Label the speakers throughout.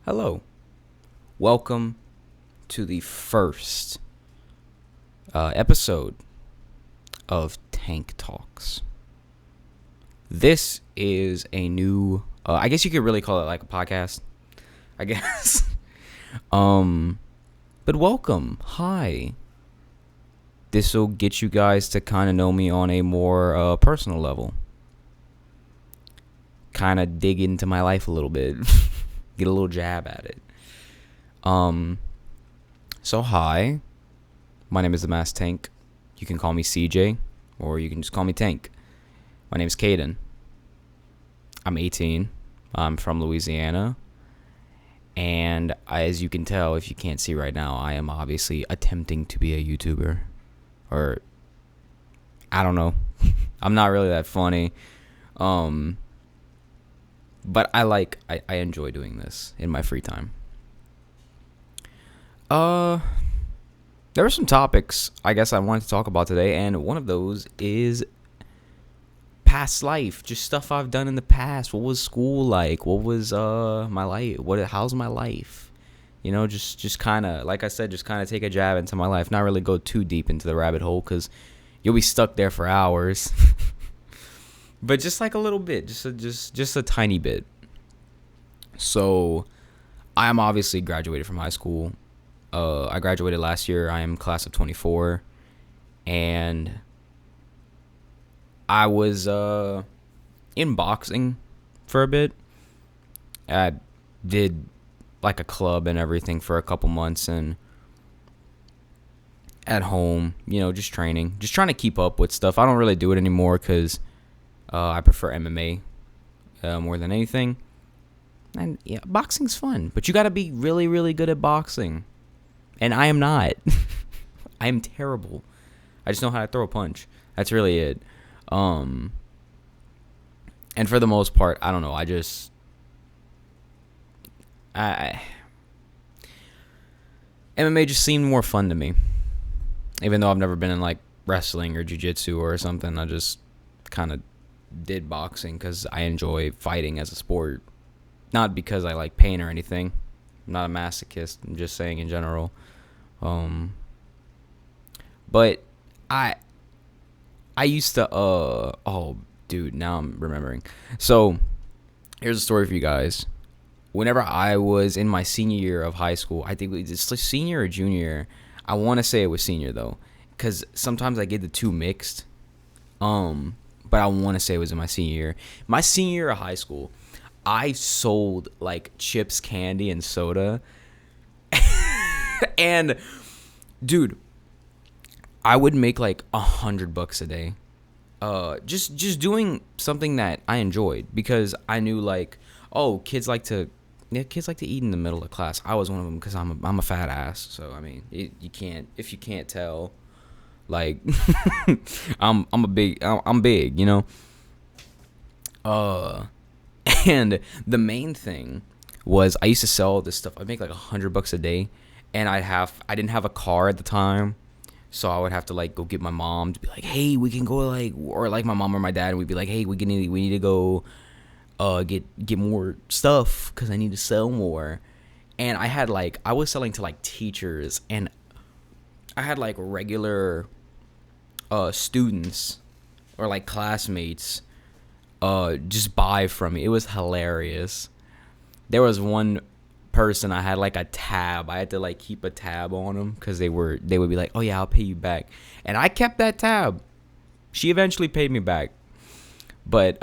Speaker 1: Hello. Welcome to the first episode of Tank Talks. This is a new, I guess you could really call it like a podcast, I guess. But welcome. Hi. This will get you guys to kind of know me on a more personal level. Kind of dig into my life a little bit. Get a little jab at it. So hi. My name is the Mass Tank. You can call me CJ, or you can just call me Tank. My name is Caden. I'm 18. I'm from Louisiana. And as you can tell, if you can't see right now, I am obviously attempting to be a YouTuber. Or, I don't know. I'm not really that funny. But I enjoy doing this in my free time. There are some topics I guess I wanted to talk about today, and one of those is past life, just stuff I've done in the past. What was school like? What was my life? How's my life? You know, just kind of, like I said, just kind of take a jab into my life. Not really go too deep into the rabbit hole because you'll be stuck there for hours. But just like a little bit, just a tiny bit. So, I am obviously graduated from high school. I graduated last year. I am class of 24, and I was in boxing for a bit. I did like a club and everything for a couple months, and at home, you know, just training, just trying to keep up with stuff. I don't really do it anymore because I prefer MMA more than anything. And yeah, boxing's fun, but you got to be really, really good at boxing. And I am not. I am terrible. I just know how to throw a punch. That's really it. And for the most part, I don't know. MMA just seemed more fun to me. Even though I've never been in like wrestling or jiu-jitsu or something, I just kind of did boxing because I enjoy fighting as a sport. Not because I like pain or anything. I'm not a masochist. I'm just saying in general. But I used to now I'm remembering. So here's a story for you guys. Whenever I was in my senior year of high school, I think it's like senior or junior year. I want to say it was senior though, because sometimes I get the two mixed. But I want to say it was in my senior year. My senior year of high school, I sold like chips, candy, and soda. And dude, I would make like $100 a day. Just doing something that I enjoyed, because I knew like, oh, kids like to eat in the middle of class. I was one of them because I'm a fat ass. So I mean, you can't tell, like, I'm big, you know. And the main thing was I used to sell this stuff. I'd make like $100 a day, and I didn't have a car at the time, so I would have to like go get my mom to be like, hey, we can go, like, or like my mom or my dad, and we'd be like, hey, we need to go get more stuff because I need to sell more. And I was selling to like teachers, and I had like regular students or like classmates just buy from me. It was hilarious. There was one person I had like a tab. I had to like keep a tab on them because they would be like, oh yeah, I'll pay you back, and I kept that tab. She eventually paid me back, but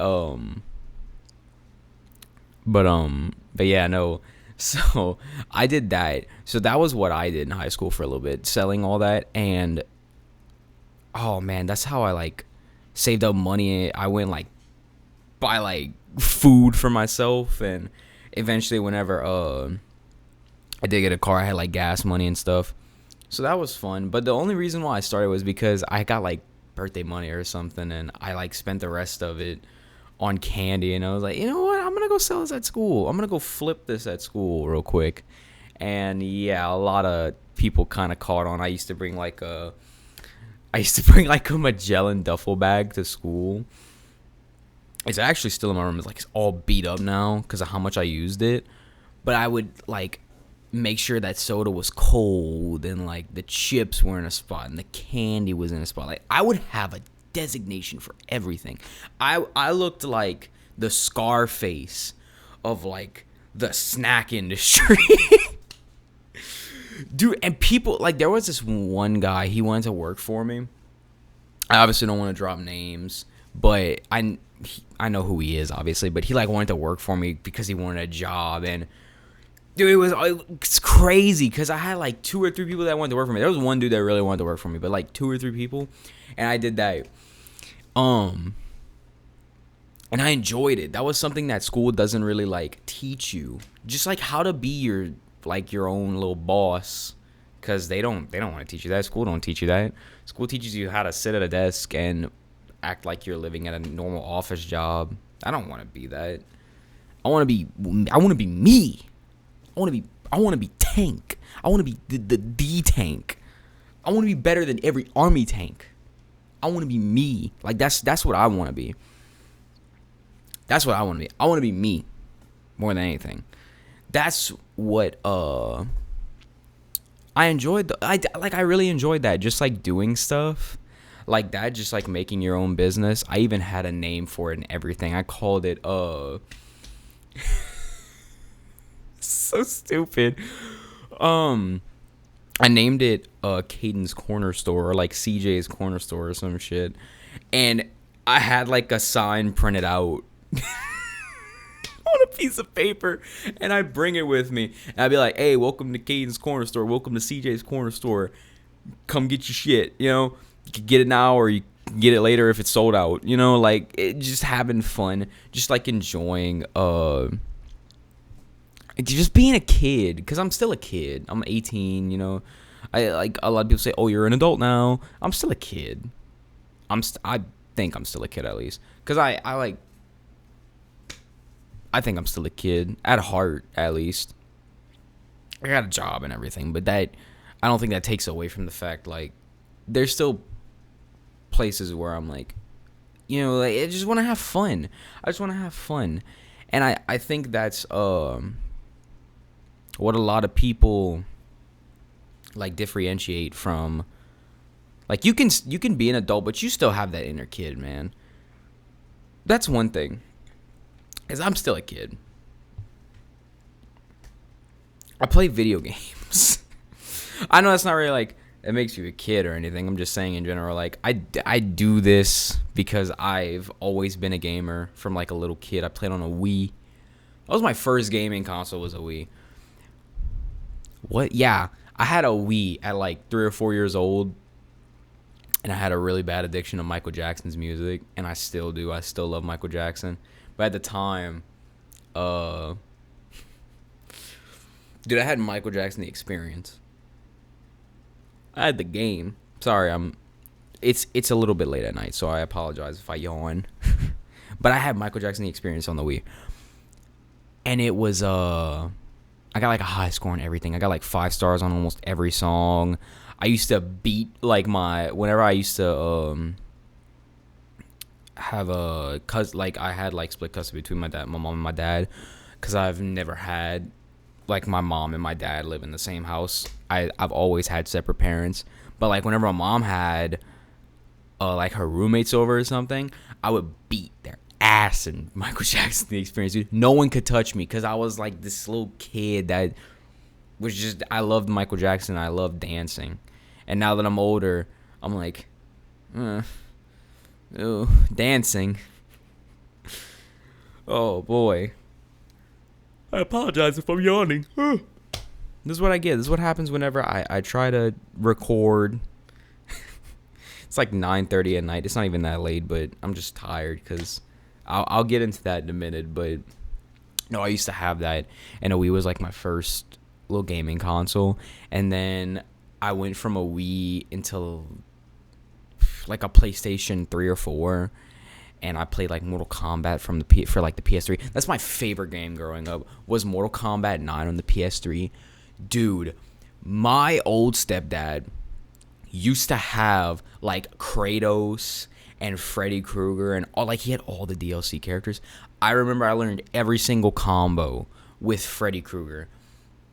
Speaker 1: yeah, no. So I did that. So that was what I did in high school for a little bit, selling all that. And oh man, that's how I like saved up money. I went like buy like food for myself, and eventually whenever I did get a car, I had like gas money and stuff. So that was fun. But the only reason why I started was because I got like birthday money or something, and I like spent the rest of it on candy, and I was like, you know what, I'm gonna go sell this at school. I'm gonna go flip this at school real quick. And yeah, a lot of people kind of caught on. I used to bring like a Magellan duffel bag to school, It's actually still in my room. It's like it's all beat up now because of how much I used it. But I would like make sure that soda was cold and like the chips were in a spot and the candy was in a spot. Like I would have a designation for everything. I looked like the Scarface of like the snack industry. Dude, and people like there was this one guy, he wanted to work for me. I obviously don't want to drop names, but I know who he is obviously, but he like wanted to work for me because he wanted a job. And dude, it's crazy because I had like 2 or 3 people that wanted to work for me. There was one dude that really wanted to work for me, but like 2 or 3 people, and I did that. And I enjoyed it. That was something that school doesn't really like teach you, just like how to be your own little boss, because they don't want to teach you that. School don't teach you that. School teaches you how to sit at a desk and act like you're living at a normal office job. I don't want to be that. I want to be me. I want to be tank. I want to be the D tank. I want to be better than every army tank. I want to be me. Like that's what I want to be. That's what I want to be. I want to be me more than anything. That's what I enjoyed. I really enjoyed that. Just like doing stuff like that, just like making your own business. I even had a name for it and everything. I called it so stupid. I named it Caden's Corner Store, or like CJ's Corner Store or some shit. And I had like a sign printed out on a piece of paper, and I bring it with me. And I'd be like, hey, welcome to Caden's Corner Store. Welcome to CJ's Corner Store. Come get your shit, you know? You can get it now or you can get it later if it's sold out. You know, like, just having fun. Just, like, enjoying, just being a kid. Because I'm still a kid. I'm 18, you know? Like, a lot of people say, oh, you're an adult now. I'm still a kid. I think I'm still a kid, at least. Because I think I'm still a kid at heart, at least. I got a job and everything, but I don't think that takes away from the fact, like, there's still places where I'm like, you know, like, I just want to have fun. And I think that's what a lot of people like differentiate from. Like, you can be an adult, but you still have that inner kid, man. That's one thing. Is I'm still a kid. I play video games. I know that's not really like it makes you a kid or anything. I'm just saying in general, like I do this because I've always been a gamer from like a little kid. I played on a Wii. That was my first gaming console, was a Wii. What? Yeah, I had a Wii at like 3 or 4 years old, and I had a really bad addiction to Michael Jackson's music, and I still do. I still love Michael Jackson. But at the time, dude, I had Michael Jackson the Experience. I had the game. Sorry, it's a little bit late at night, so I apologize if I yawn. But I had Michael Jackson the Experience on the Wii. And it was I got like a high score on everything. I got like 5 stars on almost every song. I used to beat like whenever I used to have a like I had like split custody between my mom and my dad, because I've never had like my mom and my dad live in the same house. I've always had separate parents. But like whenever my mom had like her roommates over or something, I would beat their ass in Michael Jackson the Experience. Dude, no one could touch me because I was like this little kid that was just, I loved Michael Jackson. I loved dancing. And now that I'm older, I'm like, dancing. Oh boy. I apologize if I'm yawning. This is what I get. This is what happens whenever I try to record. It's like 9:30 at night. It's not even that late, but I'm just tired because I'll get into that in a minute. But no, I used to have that, and a Wii was like my first little gaming console. And then I went from a Wii until like a PlayStation 3 or 4, and I played like Mortal Kombat for like the PS3. That's my favorite game growing up, was Mortal Kombat 9 on the PS3. Dude, my old stepdad used to have like Kratos and Freddy Krueger and all, like, he had all the DLC characters. I remember I learned every single combo with Freddy Krueger.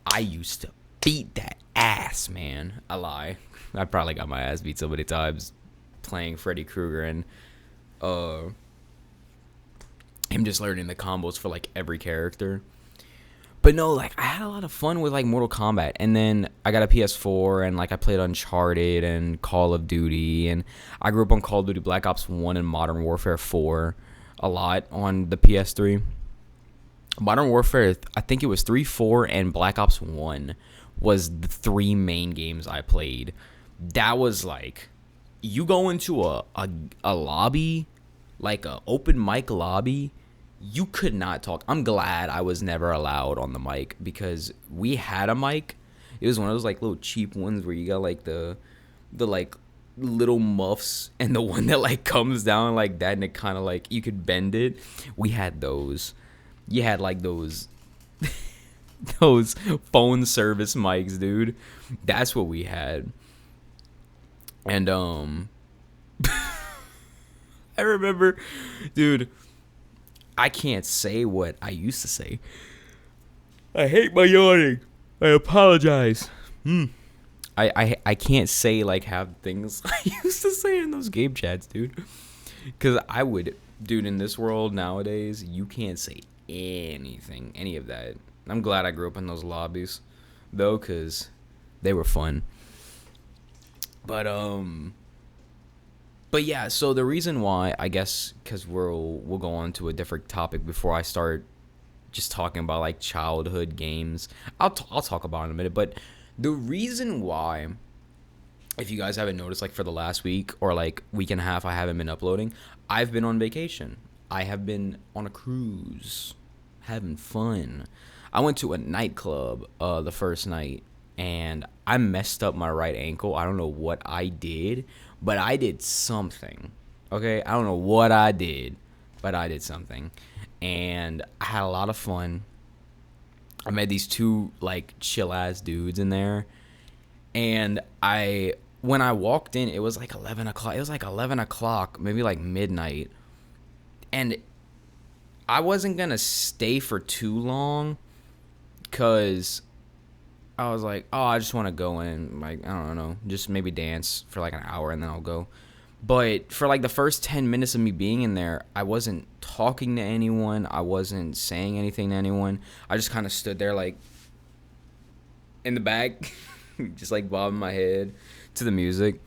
Speaker 1: I used to beat that ass, man. I lie. I probably got my ass beat so many times playing Freddy Krueger and him just learning the combos for like every character. But no, like I had a lot of fun with like Mortal Kombat, and then I got a PS4 and like I played Uncharted and Call of Duty, and I grew up on Call of Duty Black Ops 1 and Modern Warfare 4 a lot on the PS3. Modern Warfare, I think it was 3, 4, and Black Ops 1 was the 3 main games I played. That was like, you go into a lobby, like a open mic lobby, you could not talk. I'm glad I was never allowed on the mic, because we had a mic. It was one of those like little cheap ones where you got like the like little muffs and the one that like comes down like that and it kind of like you could bend it. We had those. You had like those those phone service mics, dude. That's what we had. And I remember, dude, I can't say what I used to say. I hate my yawning. I apologize. I can't say like have things I used to say in those game chats, dude. Because I would, dude, in this world nowadays, you can't say anything, any of that. I'm glad I grew up in those lobbies, though, because they were fun. But yeah, so the reason why, I guess, because we'll go on to a different topic before I start just talking about like childhood games. I'll talk about it in a minute, but the reason why, if you guys haven't noticed, like for the last week or like week and a half, I haven't been uploading. I've been on vacation. I have been on a cruise, having fun. I went to a nightclub the first night, and I messed up my right ankle. I don't know what I did, but I did something. Okay, I don't know what I did, but I did something, and I had a lot of fun. I met these two like chill ass dudes in there, and when I walked in, it was like 11 o'clock. It was like 11 o'clock, maybe like midnight, and I wasn't gonna stay for too long, cause I was like, oh, I just want to go in, like, I don't know, just maybe dance for like an hour and then I'll go. But for like the first 10 minutes of me being in there, I wasn't talking to anyone. I wasn't saying anything to anyone. I just kind of stood there like in the back, just like bobbing my head to the music.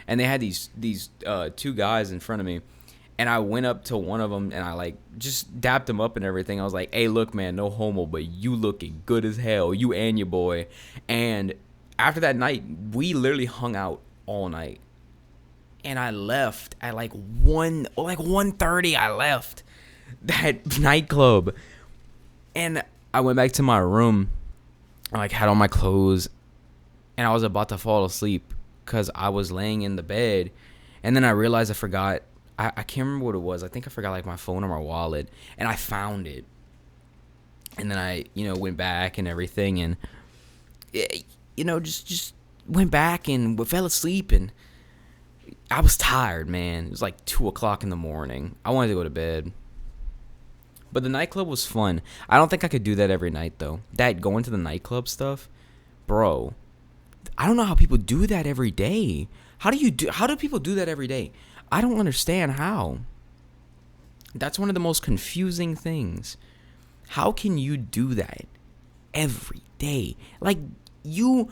Speaker 1: And they had these two guys in front of me. And I went up to one of them and I like just dapped him up and everything. I was like, hey, look, man, no homo, but you looking good as hell. You and your boy. And after that night, we literally hung out all night. And I left at like 1:30. I left that nightclub. And I went back to my room. I like had on my clothes. And I was about to fall asleep because I was laying in the bed. And then I realized I forgot. I can't remember what it was. I think I forgot like my phone or my wallet, and I found it. And then I, went back and everything, and just went back and fell asleep, and I was tired, man. It was like 2:00 in the morning. I wanted to go to bed, but the nightclub was fun. I don't think I could do that every night though. That going to the nightclub stuff, bro. I don't know how people do that every day. How do people do that every day? I don't understand how. That's one of the most confusing things. How can you do that every day? Like, you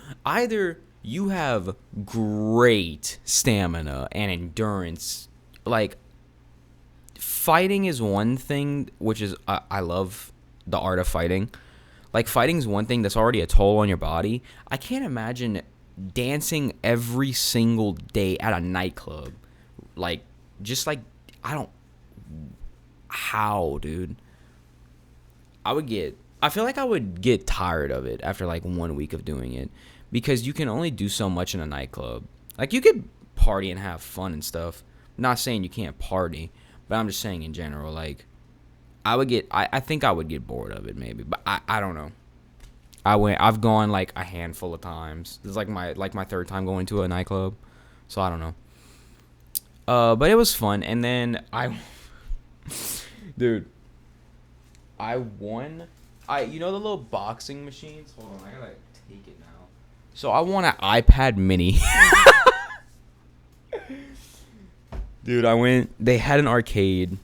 Speaker 1: have great stamina and endurance. Like, fighting is one thing, which is, I love the art of fighting. Like, fighting is one thing that's already a toll on your body. I can't imagine dancing every single day at a nightclub. Like, just like, how, dude? I feel like I would get tired of it after like 1 week of doing it, because you can only do so much in a nightclub. Like, you could party and have fun and stuff. I'm not saying you can't party, but I'm just saying in general, like, I think I would get bored of it maybe, but I don't know. I've gone like a handful of times. This is like my third time going to a nightclub, so I don't know. But it was fun. And then dude, I won. You know the little boxing machines? Hold on, I gotta take it now. So I won an iPad mini. Dude, I went. They had an arcade,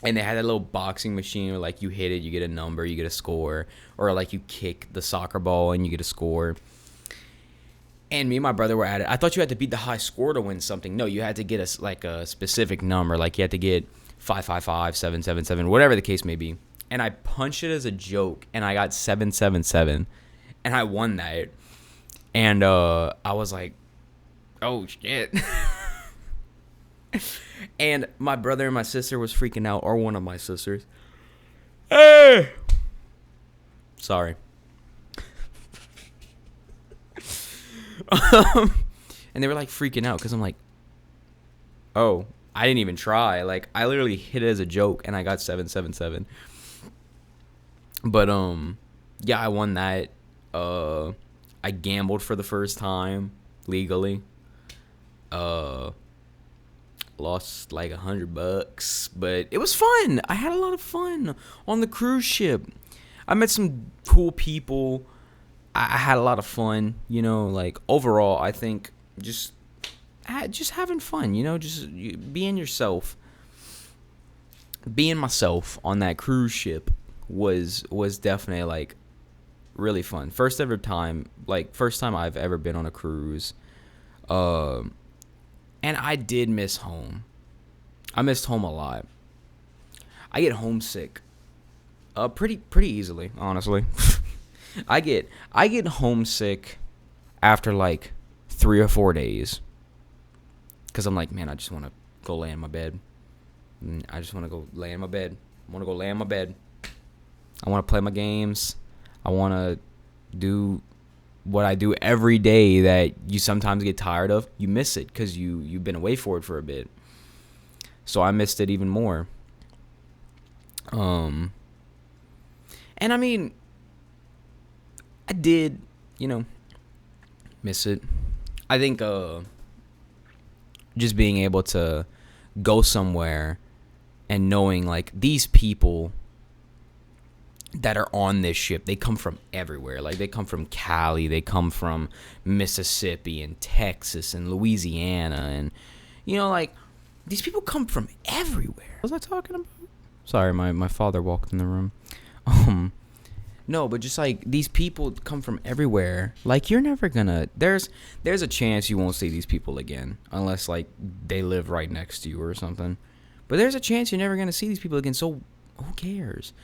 Speaker 1: and they had a little boxing machine where, like, you hit it, you get a number, you get a score, or like you kick the soccer ball and you get a score. And me and my brother were at it. I thought you had to beat the high score to win something. No, you had to get a specific number. Like, you had to get 555, 777, whatever the case may be. And I punched it as a joke, and I got 777, and I won that. And I was like, oh shit. And my brother and my sister was freaking out, or one of my sisters. Hey! Sorry. And they were like freaking out because I'm like, oh, I didn't even try. Like, I literally hit it as a joke, and I got 777. But yeah, I won that. I gambled for the first time legally. Lost like $100, but it was fun. I had a lot of fun on the cruise ship. I met some cool people. I had a lot of fun, you know, like overall, I think just having fun, you know, just being yourself. Being myself on that cruise ship was definitely like really fun. First time I've ever been on a cruise. And I did miss home. I missed home a lot. I get homesick pretty easily, honestly. I get homesick after like 3 or 4 days. Cuz I'm like, man, I just want to go lay in my bed. I just want to go lay in my bed. I want to go lay in my bed. I want to play my games. I want to do what I do every day that you sometimes get tired of. You miss it because you've been away for it for a bit. So I missed it even more. And I mean, I did, you know, miss it. I think just being able to go somewhere and knowing like these people that are on this ship, they come from everywhere. Like, they come from Cali, they come from Mississippi and Texas and Louisiana, and you know, like, these people come from everywhere. What was I talking about? Sorry, my father walked in the room. No, but just like these people come from everywhere. Like, you're never gonna there's a chance you won't see these people again unless like they live right next to you or something. But there's a chance you're never gonna see these people again. So who cares?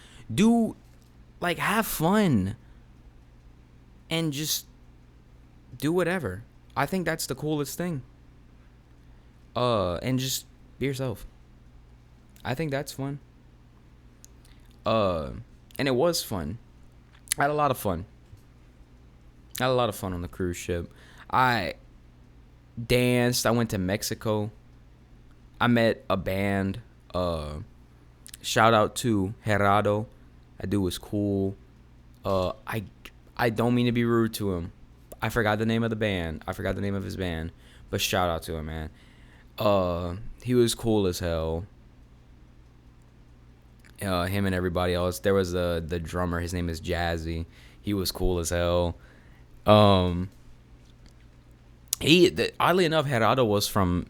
Speaker 1: Like, have fun and just do whatever. I think that's the coolest thing. And just be yourself. I think that's fun. And it was fun. I had a lot of fun. On the cruise ship. I danced. I went to Mexico. I met a band. Shout out to Gerardo. That dude was cool. I don't mean to be rude to him. I forgot the name of the band. I forgot the name of his band. But shout out to him, man. He was cool as hell. Him and everybody else. There was the drummer. His name is Jazzy. He was cool as hell. Oddly enough, Gerardo was from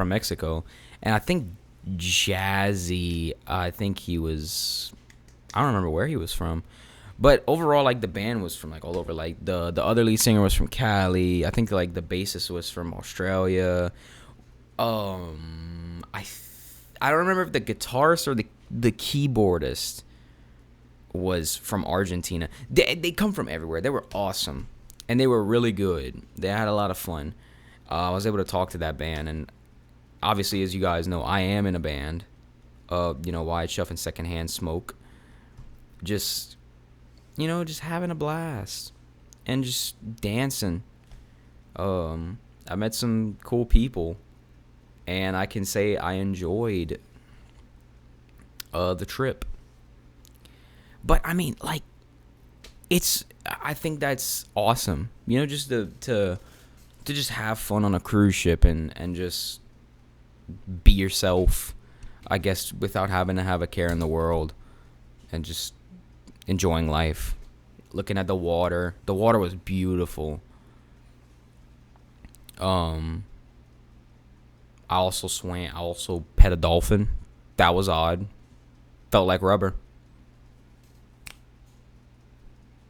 Speaker 1: Mexico, and I think Jazzy. I think he was. I don't remember where he was from, but overall, like, the band was from like all over. Like, the other lead singer was from Cali. I think like the bassist was from Australia. I don't remember if the guitarist or the keyboardist was from Argentina. They come from everywhere. They were awesome, and they were really good. They had a lot of fun. I was able to talk to that band, and obviously, as you guys know, I am in a band. Wide Shuff and Secondhand Smoke. Just having a blast and just dancing. I met some cool people, and I can say I enjoyed the trip. But I mean, like, I think that's awesome. You know, just to just have fun on a cruise ship and just be yourself, I guess, without having to have a care in the world, and just enjoying life. Looking at the water. The water was beautiful. I also swam. I also pet a dolphin. That was odd. Felt like rubber.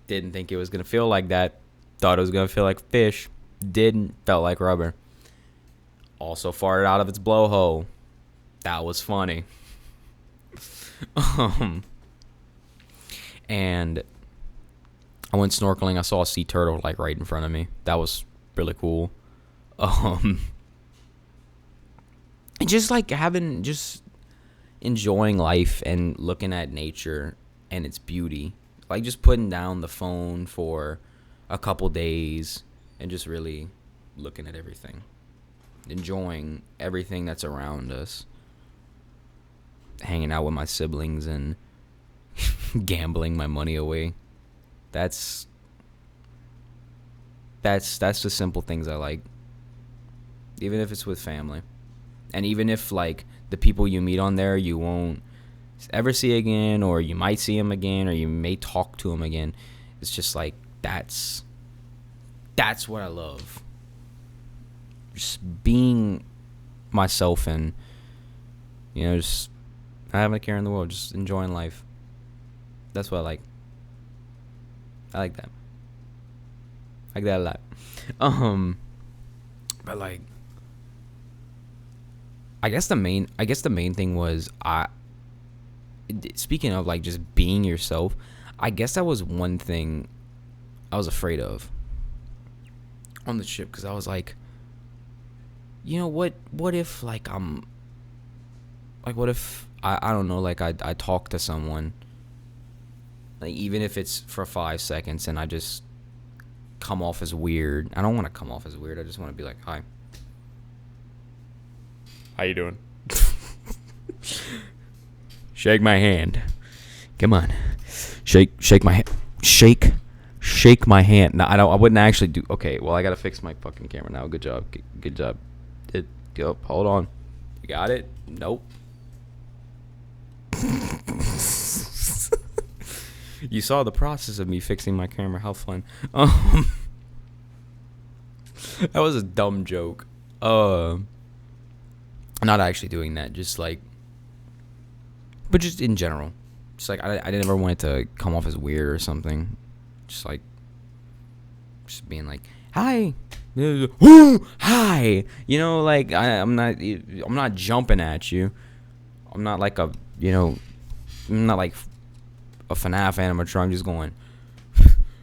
Speaker 1: Didn't think it was gonna feel like that. Thought it was gonna feel like fish. Didn't. Felt like rubber. Also farted out of its blowhole. That was funny. And I went snorkeling. I saw a sea turtle like right in front of me. That was really cool. And just like just enjoying life and looking at nature and its beauty. Like just putting down the phone for a couple days and just really looking at everything. Enjoying everything that's around us. Hanging out with my siblings and gambling my money away. That's the simple things I like. Even if it's with family. And even if like the people you meet on there you won't ever see again, or you might see them again, or you may talk to them again, it's just like that's what I love. Just being myself and just not having a care in the world, just enjoying life. That's what I like. I like that. I like that a lot. But like, I guess the main thing was speaking of like just being yourself, I guess that was one thing I was afraid of on the ship, because I was like, what if like I'm like, what if I don't know, like I talk to someone, like even if it's for 5 seconds, and I just come off as weird. I don't want to come off as weird. I just want to be like, hi, how you doing? Shake my hand. Come on. Shake my hand. Shake my hand. No, I wouldn't actually do. Okay, well, I got to fix my fucking camera now. Good job. Good job. Go. Hold on. You got it? Nope. You saw the process of me fixing my camera. How fun. That was a dumb joke. Not actually doing that. Just like, but just in general. Just like I never wanted to come off as weird or something. Just like, just being like, hi, hi. Like I'm not jumping at you. I'm not like I'm not like a FNAF animatronic. I'm just going,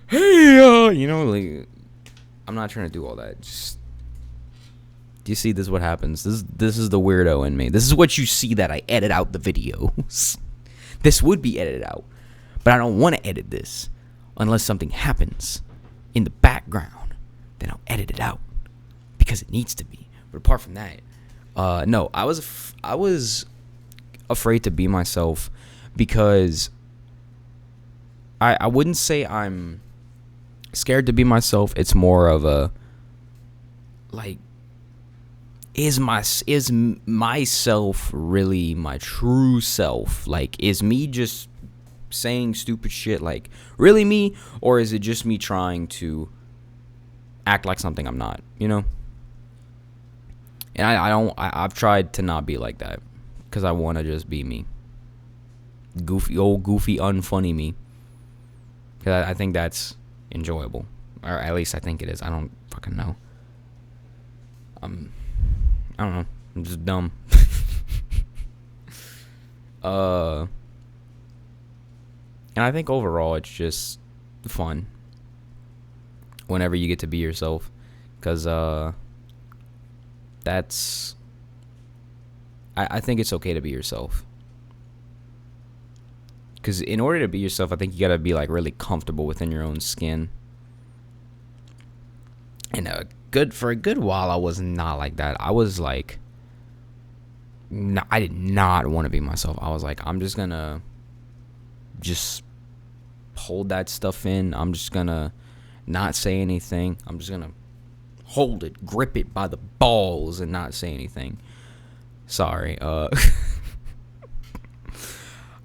Speaker 1: hey, like I'm not trying to do all that. Just, do you see this? Is what happens? This is the weirdo in me. This is what you see that I edit out the videos. This would be edited out, but I don't want to edit this unless something happens in the background. Then I'll edit it out because it needs to be. But apart from that, no, I was afraid to be myself because I wouldn't say I'm scared to be myself. It's more of a like, is myself really my true self? Like, is me just saying stupid shit like really me, or is it just me trying to act like something I'm not? And I've tried to not be like that because I want to just be me, goofy, unfunny me, because I think that's enjoyable, or at least I think it is. I don't fucking know. I don't know. I'm just dumb. And I think overall it's just fun whenever you get to be yourself, because that's I think it's okay to be yourself, because in order to be yourself, I think you gotta be like really comfortable within your own skin. And for a good while I was not like that. I was like, I did not want to be myself. I was like, I'm just gonna just hold that stuff in. I'm just gonna not say anything. I'm just gonna hold it, grip it by the balls, and not say anything. Sorry.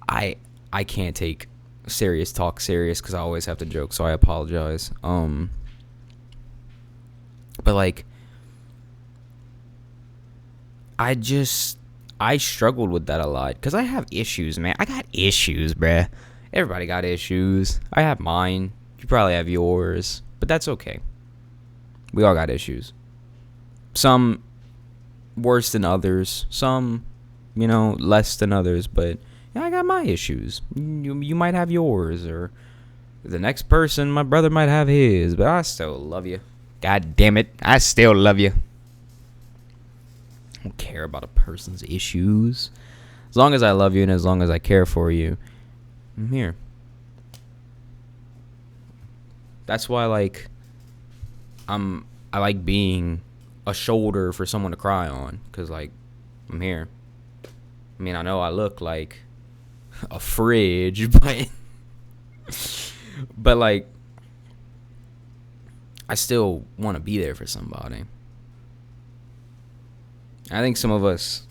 Speaker 1: I I can't take serious talk serious because I always have to joke, so I apologize. But like, I just I struggled with that a lot because I have issues, man. I got issues, bruh. Everybody got issues. I have mine. You probably have yours, but that's okay. We all got issues. Some worse than others. Some, less than others. But yeah, I got my issues. You might have yours, or the next person, my brother might have his. But I still love you. God damn it, I still love you. I don't care about a person's issues. As long as I love you and as long as I care for you, I'm here. That's why, like, I like being a shoulder for someone to cry on, because, like, I'm here. I mean, I know I look like a fridge, but like, I still want to be there for somebody. I think some of us,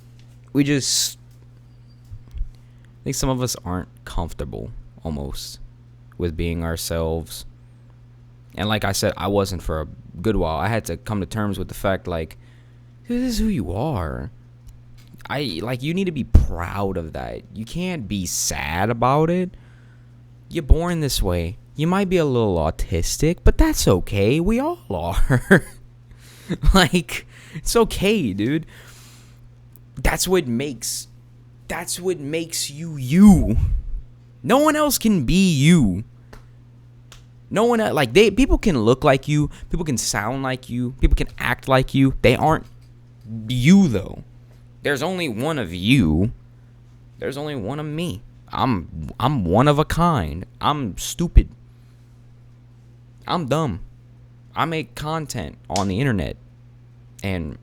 Speaker 1: aren't comfortable almost with being ourselves. And like I said, I wasn't for a good while. I had to come to terms with the fact, like, this is who you are. You need to be proud of that. You can't be sad about it. You're born this way. You might be a little autistic, but that's okay. We all are. Like, it's okay, dude. That's what makes you you. No one else can be you. No one else, people can look like you, people can sound like you, people can act like you. They aren't you though. There's only one of you. There's only one of me. I'm one of a kind. I'm stupid. I'm dumb. I make content on the internet, and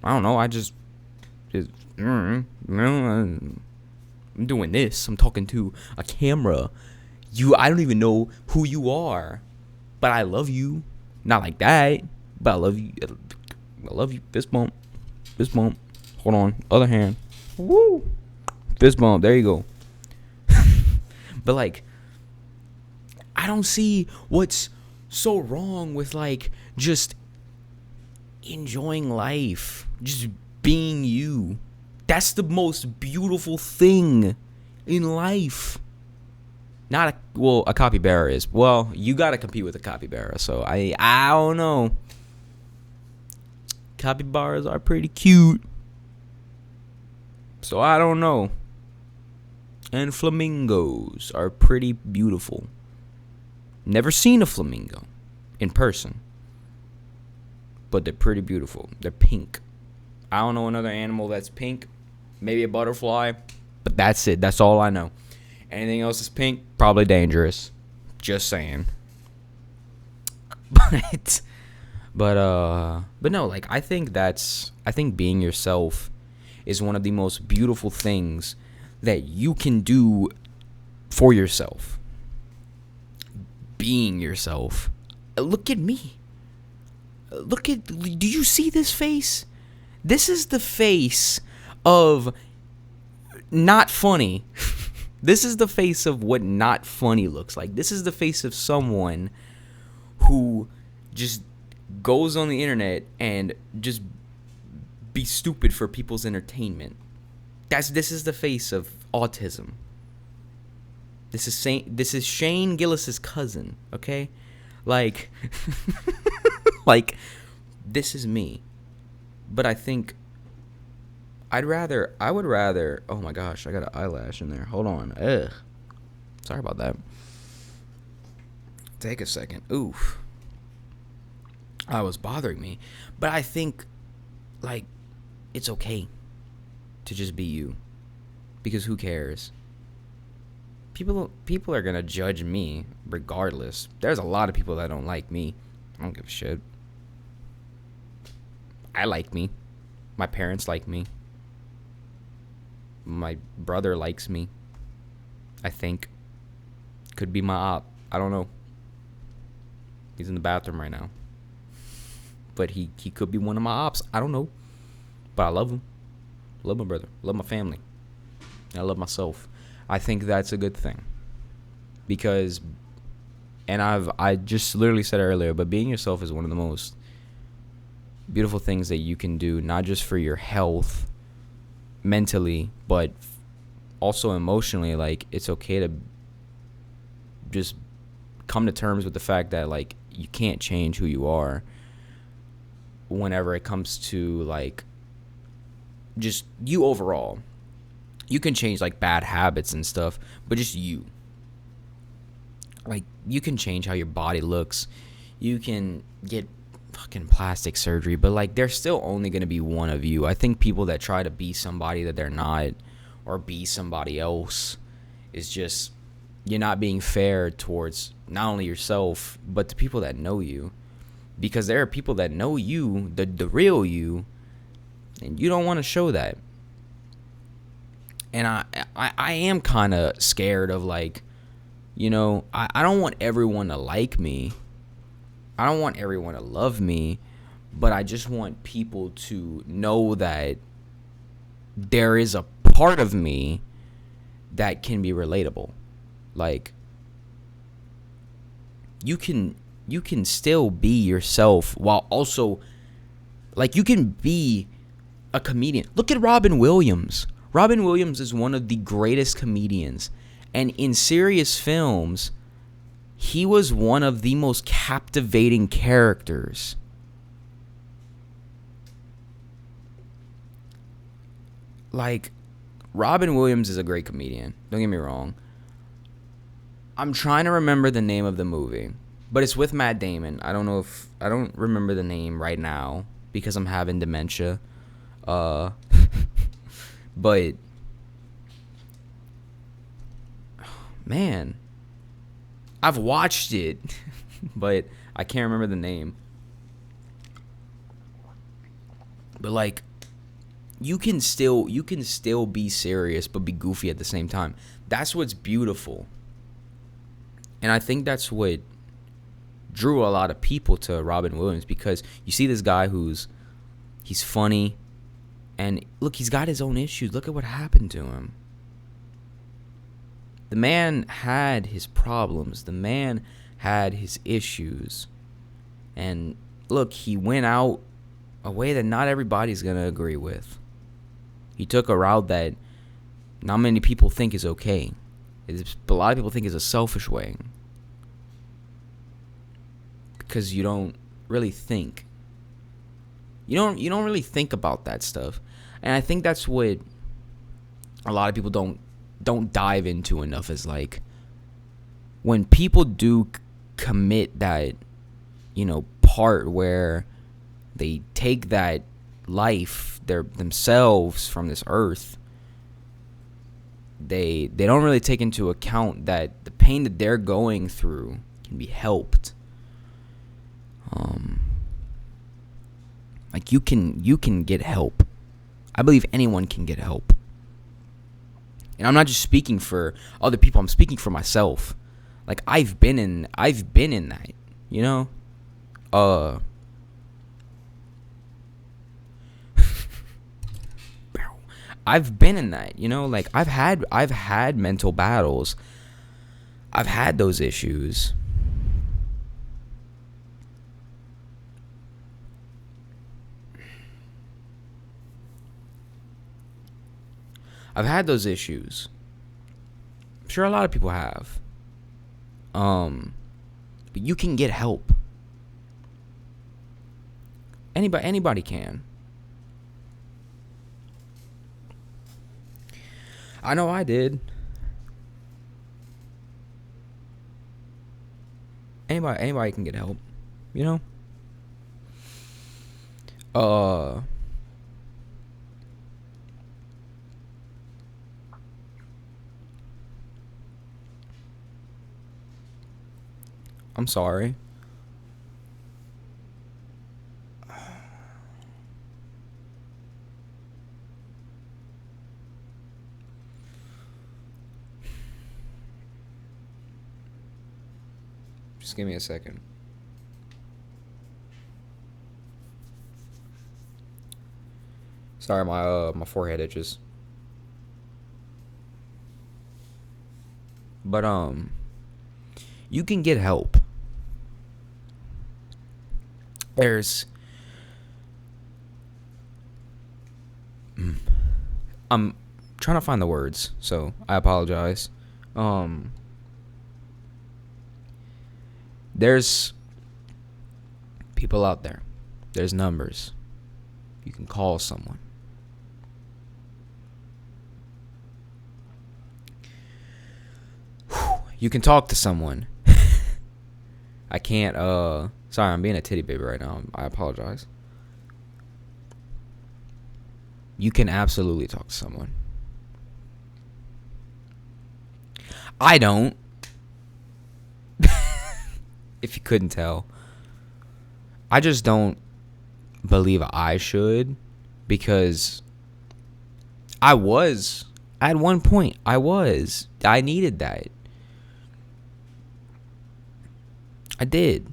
Speaker 1: I don't know. I'm doing this. I'm talking to a camera. I don't even know who you are, but I love you. Not like that, but I love you. I love you. Fist bump. Fist bump. Hold on. Other hand. Woo. Fist bump. There you go. But like, I don't see what's so wrong with like just enjoying life, just being you. That's the most beautiful thing in life. Not a capybara is. Well, you gotta compete with a capybara, so I don't know. Capybaras are pretty cute, so I don't know. And flamingos are pretty beautiful. Never seen a flamingo in person, but they're pretty beautiful. They're pink. I don't know another animal that's pink. Maybe a butterfly, but that's it. That's all I know. Anything else is pink, probably dangerous. Just saying. But no, like, I think being yourself is one of the most beautiful things that you can do for yourself. Being yourself. Look at me. Do you see this face? This is the face of not funny. This is the face of what not funny looks like. This is the face of someone who just goes on the internet and just be stupid for people's entertainment. This is the face of autism. This is Shane Gillis's cousin, okay? Like like, this is me. But I think I would rather, oh my gosh, I got an eyelash in there. Hold on. Ugh. Sorry about that. Take a second. Oof. That was bothering me. But I think, like, it's okay to just be you. Because who cares? People are going to judge me regardless. There's a lot of people that don't like me. I don't give a shit. I like me. My parents like me. My brother likes me. I think. Could be my op. I don't know. He's in the bathroom right now. But he could be one of my ops. I don't know. But I love him. love my brother, love my family, and I love myself. I think that's a good thing because, and I just literally said it earlier, but being yourself is one of the most beautiful things that you can do, not just for your health mentally, but also emotionally. Like, it's okay to just come to terms with the fact that, like, you can't change who you are whenever it comes to, like, just you overall. You can change, like, bad habits and stuff, but just you. Like, you can change how your body looks. You can get fucking plastic surgery, but, like, there's still only going to be one of you. I think people that try to be somebody that they're not or be somebody else is just, you're not being fair towards not only yourself, but the people that know you. Because there are people that know you, the real you, and you don't want to show that. And I am kind of scared of, like, you know, I don't want everyone to like me. I don't want everyone to love me, but I just want people to know that there is a part of me that can be relatable. Like, you can still be yourself while also, like, you can be a comedian. Look at Robin Williams. Robin Williams is one of the greatest comedians, and in serious films, he was one of the most captivating characters. Like, Robin Williams is a great comedian. Don't get me wrong. I'm trying to remember the name of the movie, but it's with Matt Damon. I don't remember the name right now because I'm having dementia. But man, I've watched it, but I can't remember the name. But, like, you can still be serious but be goofy at the same time. That's what's beautiful. And I think that's what drew a lot of people to Robin Williams, because you see this guy he's funny, and look, he's got his own issues. Look at what happened to him. The man had his problems. The man had his issues. And look, he went out a way that not everybody's going to agree with. He took a route that not many people think is okay. A lot of people think is a selfish way. Because you don't really think. You don't really think about that stuff. And I think that's what a lot of people don't dive into enough, is, like, when people do commit that, you know, part where they take that life, themselves from this earth, they don't really take into account that the pain that they're going through can be helped. Like, you can get help. I believe anyone can get help. And I'm not just speaking for other people, I'm speaking for myself. Like, I've been in that, you know? I've been in that, you know? Like, I've had mental battles. I've had those issues. I've had those issues. I'm sure a lot of people have. But you can get help. Anybody can. I know I did. Anybody can get help, you know? I'm sorry. Just give me a second. Sorry, my forehead itches. But you can get help. There's I'm trying to find the words, so I apologize. There's people out there. There's numbers. You can call someone. You can talk to someone. I can't, sorry, I'm being a titty baby right now. I apologize. You can absolutely talk to someone. I don't. If you couldn't tell. I just don't believe I should, because at one point, I needed that. I did.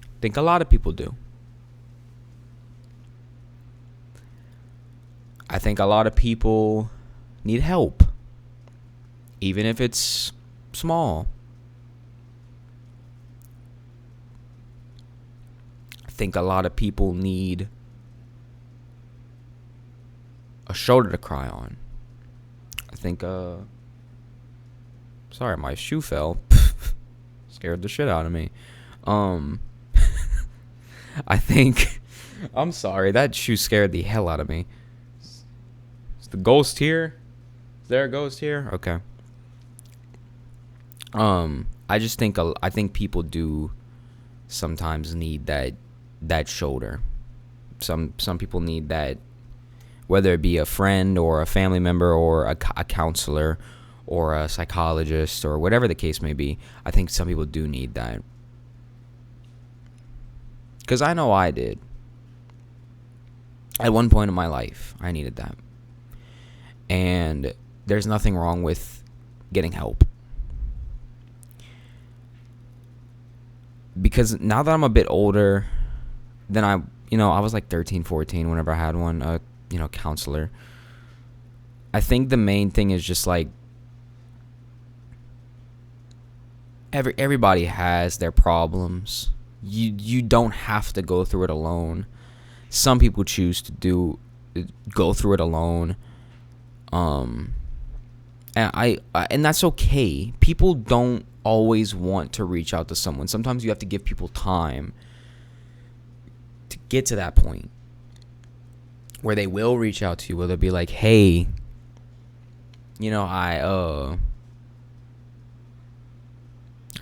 Speaker 1: I think a lot of people do. I think a lot of people need help, even if it's small. I think a lot of people need a shoulder to cry on. I think, sorry, my shoe fell. Scared the shit out of me. I think, I'm sorry, that shoe scared the hell out of me. Is the ghost here? Is there a ghost here? Okay. I just think, I think people do sometimes need that shoulder. Some people need that, whether it be a friend or a family member or a counselor or a psychologist or whatever the case may be. I think some people do need that. Because I know I did. At one point in my life, I needed that. And there's nothing wrong with getting help. Because now that I'm a bit older, then I was like 13, 14 whenever I had one, counselor. I think the main thing is just like, everybody has their problems. You don't have to go through it alone. Some people choose to go through it alone. And and that's okay. People don't always want to reach out to someone. Sometimes you have to give people time to get to that point where they will reach out to you, where they'll be like, hey, I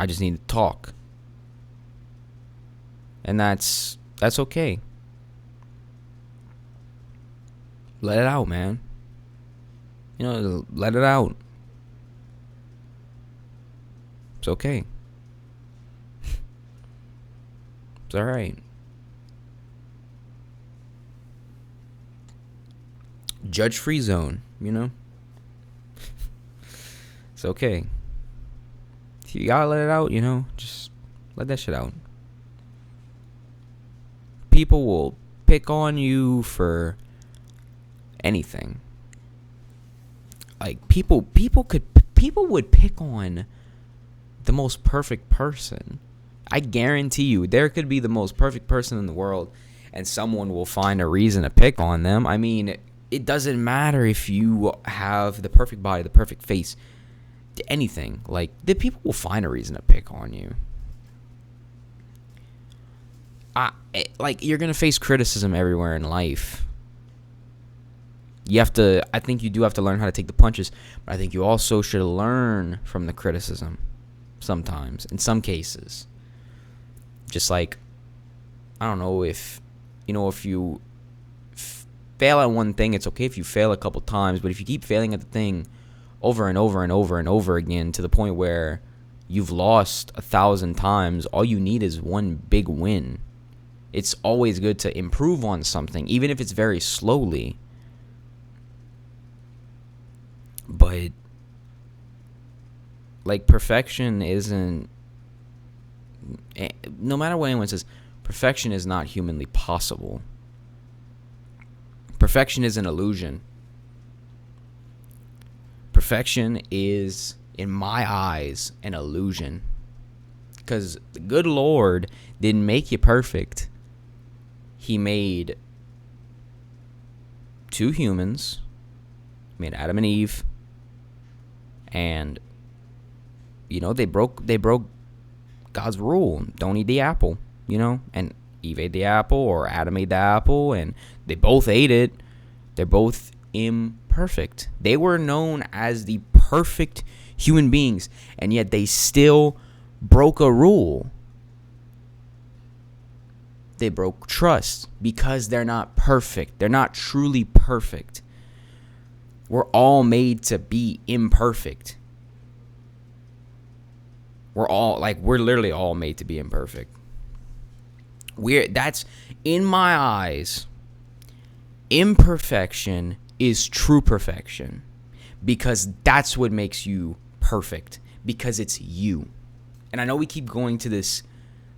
Speaker 1: just need to talk. And that's okay. Let it out, man. Let it out. It's okay. It's alright. Judge-free zone, It's okay. If you gotta let it out, just let that shit out. People will pick on you for anything. Like people would pick on the most perfect person. I guarantee you, there could be the most perfect person in the world, and someone will find a reason to pick on them. I mean, it doesn't matter if you have the perfect body, the perfect face, anything. Like, the people will find a reason to pick on you. You're gonna face criticism everywhere in life. I think you do have to learn how to take the punches, but I think you also should learn from the criticism sometimes, in some cases. Just like, I don't know, if you fail at one thing, it's okay if you fail a couple times, but if you keep failing at the thing over and over and over and over again to the point where you've lost 1,000 times, all you need is one big win. It's always good to improve on something, even if it's very slowly. But, like, perfection isn't... No matter what anyone says, perfection is not humanly possible. Perfection is an illusion. Perfection is, in my eyes, an illusion. Because the good Lord didn't make you perfect. He made two humans. He made Adam and Eve. And, they broke God's rule. Don't eat the apple, And Eve ate the apple, or Adam ate the apple, and they both ate it. They're both imperfect. They were known as the perfect human beings, and yet they still broke a rule. They broke trust because they're not perfect. They're not truly perfect. We're all made to be imperfect. We're literally all made to be imperfect. That's, in my eyes, imperfection is true perfection, because that's what makes you perfect, because it's you. And I know we keep going to this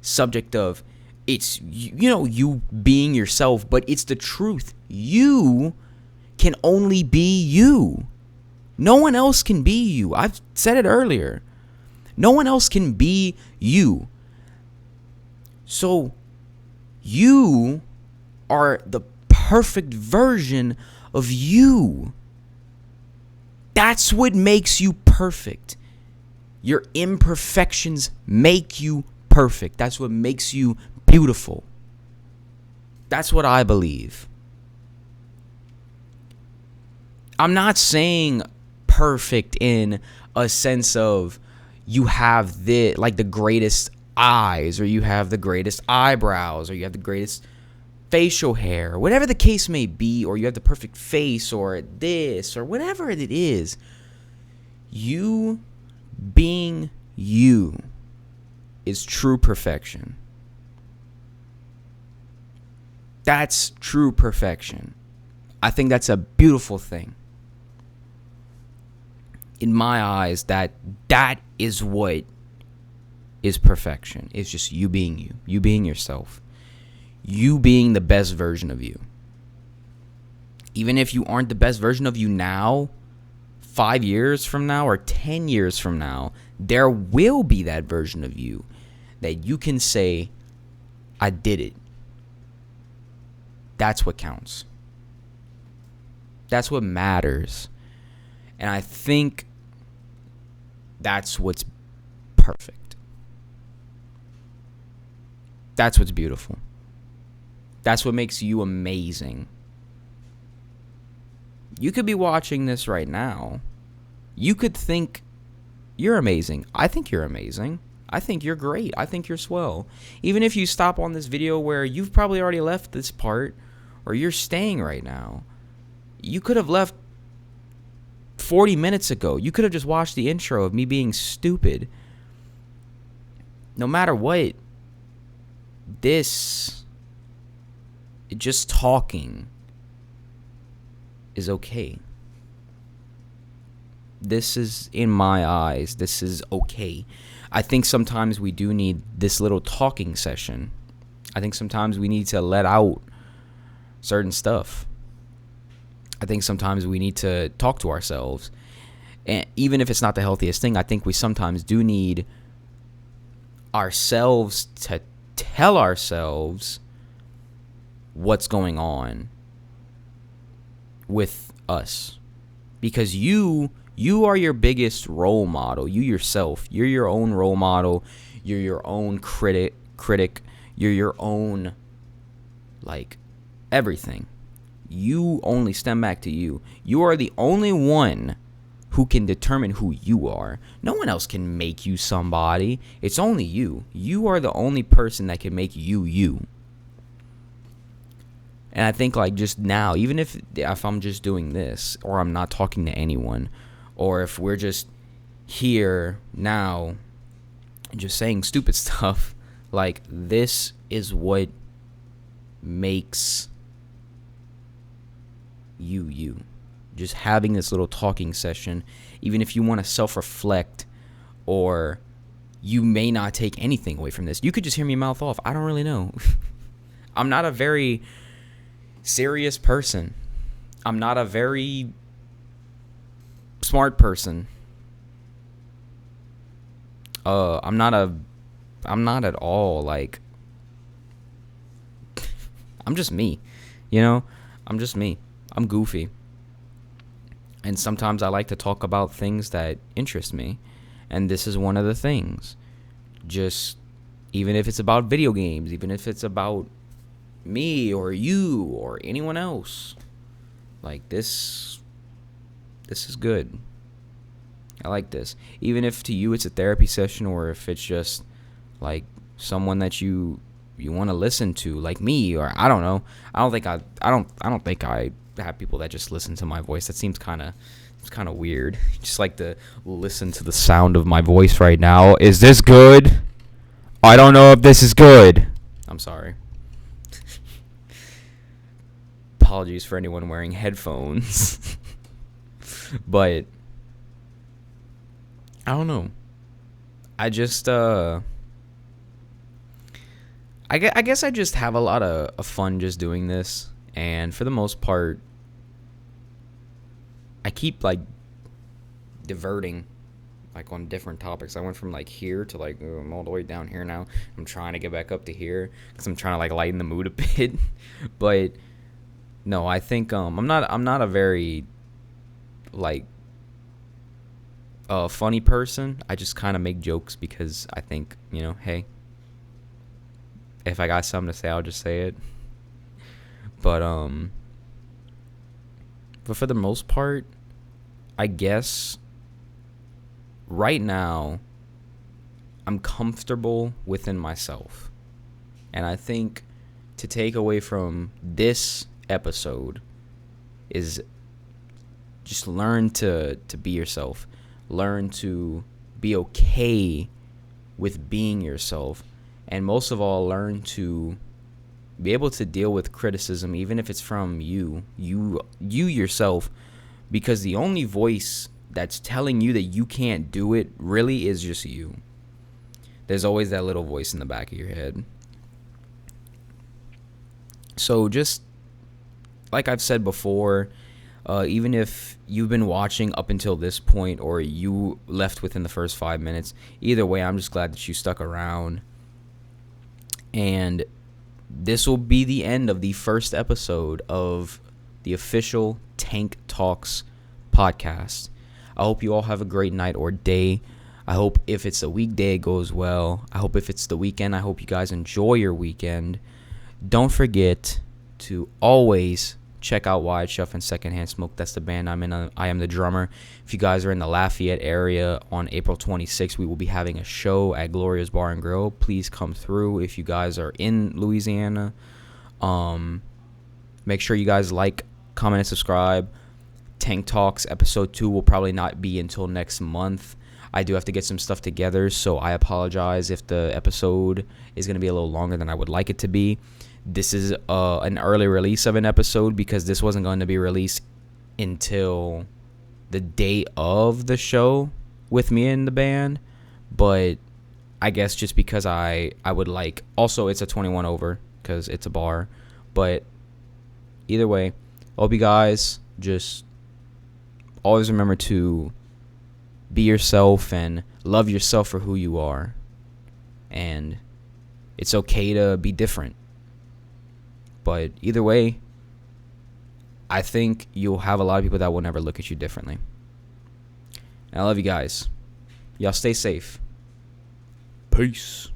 Speaker 1: subject of it's, you being yourself, but it's the truth. You can only be you. No one else can be you. I've said it earlier. No one else can be you. So you are the perfect version of you. That's what makes you perfect. Your imperfections make you perfect. That's what makes you beautiful. That's what I believe. I'm not saying perfect in a sense of you have the greatest eyes, or you have the greatest eyebrows, or you have the greatest facial hair, whatever the case may be, or you have the perfect face, or this, or whatever it is. You being you is true perfection. That's true perfection. I think that's a beautiful thing. In my eyes, that is what is perfection. It's just you being you. You being yourself. You being the best version of you. Even if you aren't the best version of you now, 5 years from now or 10 years from now, there will be that version of you that you can say, I did it. That's what counts. That's what matters. And I think that's what's perfect. That's what's beautiful. That's what makes you amazing. You could be watching this right now. You could think you're amazing. I think you're amazing. I think you're great. I think you're swell. Even if you stop on this video where you've probably already left this part, or you're staying right now, you could have left 40 minutes ago. You could have just watched the intro of me being stupid. No matter what, just talking is okay. This is, in my eyes, this is okay. I think sometimes we do need this little talking session. I think sometimes we need to let out certain stuff. I think sometimes we need to talk to ourselves. And even if it's not the healthiest thing, I think we sometimes do need ourselves to tell ourselves what's going on with us. Because you are your biggest role model. You yourself. You're your own role model. You're your own critic. You're your own, everything. You only stem back to you. You are the only one who can determine who you are. No one else can make you somebody. It's only you. You are the only person that can make you you. And I think just now, even if I'm just doing this, or I'm not talking to anyone, or if we're just here now and just saying stupid stuff, this is what makes you. Just having this little talking session, even if you want to self-reflect, or you may not take anything away from this. You could just hear me mouth off. I don't really know. I'm not a very serious person. I'm not a very smart person. I'm not at all like, I'm just me, you know? I'm just me. I'm goofy. And sometimes I like to talk about things that interest me. And this is one of the things. Just, even if it's about video games, even if it's about me or you or anyone else, like this is good. I like this. Even if to you it's a therapy session, or if it's just like someone that you want to listen to, like me, or I don't know. I don't think I have people that just listen to my voice. That seems kind of weird. Just like to listen to the sound of my voice right now. Is this good? I don't know if this is good. I'm sorry. Apologies for anyone wearing headphones. But I don't know. I just I guess I just have a lot of fun just doing this, and for the most part I keep like diverting like on different topics. I went from like here to like I'm all the way down here now. I'm trying to get back up to here cuz I'm trying to like lighten the mood a bit. But no, I think I'm not a very like funny person. I just kind of make jokes because I think, hey, if I got something to say, I'll just say it. But for the most part, I guess right now I'm comfortable within myself. And I think to take away from this episode is just learn to be yourself. Learn to be okay with being yourself. And most of all, learn to be able to deal with criticism, even if it's from you yourself, because the only voice that's telling you that you can't do it really is just you. There's always that little voice in the back of your head. So just like I've said before, even if you've been watching up until this point or you left within the first 5 minutes, either way, I'm just glad that you stuck around. And this will be the end of the first episode of the official Tank Talks podcast. I hope you all have a great night or day. I hope if it's a weekday, it goes well. I hope if it's the weekend, I hope you guys enjoy your weekend. Don't forget to always check out Wide Shuff and Secondhand Smoke. That's the band I'm in. I am the drummer. If you guys are in the Lafayette area on April 26th, we will be having a show at Gloria's Bar and Grill. Please come through if you guys are in Louisiana. Make sure you guys like, comment, and subscribe. Tank Talks episode 2 will probably not be until next month. I do have to get some stuff together, so I apologize if the episode is going to be a little longer than I would like it to be. This is an early release of an episode because this wasn't going to be released until the day of the show with me and the band. But I guess just because I would like... Also, it's a 21 over because it's a bar. But either way, I hope you guys just always remember to be yourself and love yourself for who you are. And it's okay to be different. But either way, I think you'll have a lot of people that will never look at you differently. And I love you guys. Y'all stay safe. Peace.